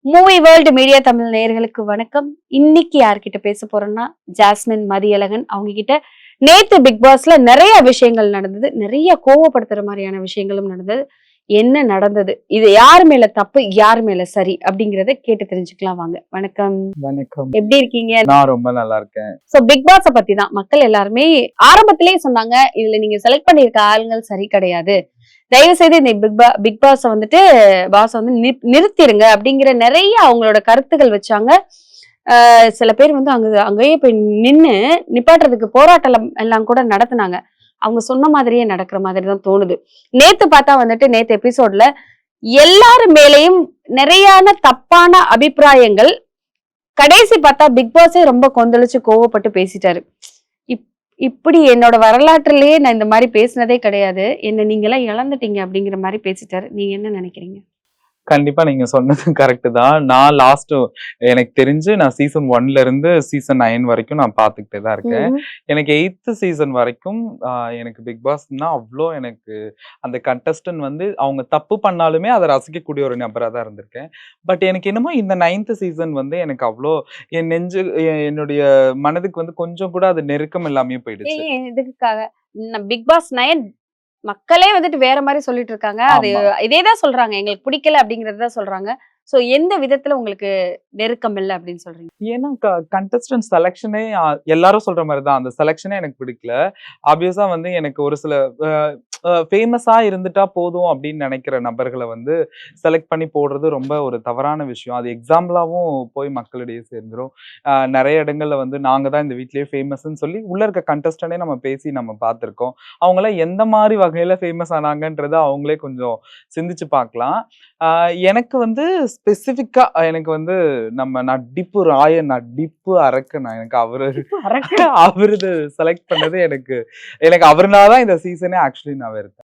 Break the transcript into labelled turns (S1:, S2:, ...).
S1: Movie world media Tamil நேயர்களுக்கு வணக்கம். இன்னைக்கு யார்கிட்ட பேச போறோம்னா ஜாஸ்மின் மதியழகன். அவங்க கிட்ட நேத்து பிக் பாஸ்ல நிறைய விஷயங்கள் நடந்தது, நிறைய கோவப்படுத்துற மாதிரியான விஷயங்களும் நடந்தது. என்ன நடந்தது, இது யார் மேல தப்பு யார் மேல சரி அப்படிங்கறத கேட்டு தெரிஞ்சுக்கலாம் வாங்க. வணக்கம்.
S2: வணக்கம்.
S1: எப்படி இருக்கீங்க?
S2: நான் ரொம்ப நல்லா இருக்கேன்.
S1: சோ பிக் பாஸ பத்தி தான் மக்கள் எல்லாருமே ஆரம்பத்திலேயே சொன்னாங்க, இதுல நீங்க செலக்ட் பண்ணிருக்க ஆளுங்கள் சரி கிடையாது, தயவு செய்து இந்த பிக் பாஸ் வந்துட்டு பாஸ் வந்து நிறுத்திருங்க அப்படிங்கிற நிறைய அவங்களோட கருத்துக்கள் வச்சாங்க. சில பேர் வந்து அங்கேயே போய் நின்னு நிப்பாட்டுறதுக்கு போராட்டம் எல்லாம் கூட நடத்துனாங்க. அவங்க சொன்ன மாதிரியே நடக்கிற மாதிரி தான் தோணுது. நேத்து பார்த்தா வந்துட்டு நேத்து எபிசோட்ல எல்லாரு மேலையும் நிறையான தப்பான அபிப்பிராயங்கள். கடைசி பார்த்தா பிக் பாஸே ரொம்ப கொந்தளிச்சு கோவப்பட்டு பேசிட்டாரு. இப்படி என்னோட வரலாற்றிலேயே நான் இந்த மாதிரி பேசினதே கிடையாது, என்ன நீங்க எல்லாம் இழந்துட்டீங்க அப்படிங்கிற மாதிரி பேசிட்டாரு. நீங்க என்ன நினைக்கிறீங்க?
S2: கண்டிப்பா நீங்க சொன்னது கரெக்ட் தான். நான் லாஸ்ட் எனக்கு தெரிஞ்சு நான் சீசன் 1ல இருந்து சீசன் 9 வரைக்கும் நான் பார்த்துக்கிட்டே தான் இருக்கேன். எனக்கு 8th சீசன் வரைக்கும் எனக்கு பிக் பாஸ்னா அவ்வளோ எனக்கு அந்த கண்டஸ்டன்ட் வந்து அவங்க தப்பு பண்ணாலுமே அதை ரசிக்கக்கூடிய ஒரு நபராக தான் இருந்திருக்கேன். பட் எனக்கு என்னமோ இந்த 9th சீசன் வந்து எனக்கு அவ்வளோ என் நெஞ்சு என்னுடைய மனதுக்கு வந்து கொஞ்சம் கூட அது நெருக்கம் இல்லாமே போயிடுச்சு.
S1: இதுக்காக பிக் பாஸ் 9 மக்களே வந்துட்டு வேற மாதிரி சொல்லிட்டு இருக்காங்க. அது இதேதான் சொல்றாங்க, எங்களுக்கு பிடிக்கல அப்படிங்கறதுதான் சொல்றாங்க. சோ எந்த விதத்துல உங்களுக்கு நெருக்கம் இல்லை அப்படின்னு சொல்றீங்க?
S2: ஏன்னா கண்டஸ்டன்ட் செலக்ஷனே எல்லாரும் சொல்ற மாதிரி தான், அந்த செலக்ஷனே எனக்கு பிடிக்கல. ஆப்வியஸா வந்து எனக்கு ஒரு சில ஃபேமஸா இருந்துட்டா போதும் அப்படின்னு நினைக்கிற நபர்களை வந்து செலக்ட் பண்ணி போடுறது ரொம்ப ஒரு தவறான விஷயம். அது எக்ஸாம்பிளாவும் போய் மக்களிடையே சேர்ந்துரும். நிறைய இடங்கள்ல வந்து நாங்க தான் இந்த வீட்லயே ஃபேமஸ்ன்னு சொல்லி உள்ள இருக்க கண்டஸ்டன்டே நம்ம பேசி நம்ம பார்த்துருக்கோம். அவங்களாம் எந்த மாதிரி வகையில ஃபேமஸ் ஆனாங்கன்றத அவங்களே கொஞ்சம் சிந்திச்சு பார்க்கலாம். எனக்கு வந்து ஸ்பெசிஃபிக்கா எனக்கு வந்து நம்ம நடிப்பு ராய நடிப்பு அரக்கனா எனக்கு அவரு செலக்ட் பண்ணது எனக்கு அவருனாதான் இந்த சீசனே ஆக்சுவலி நான் வெறுத்தேன்.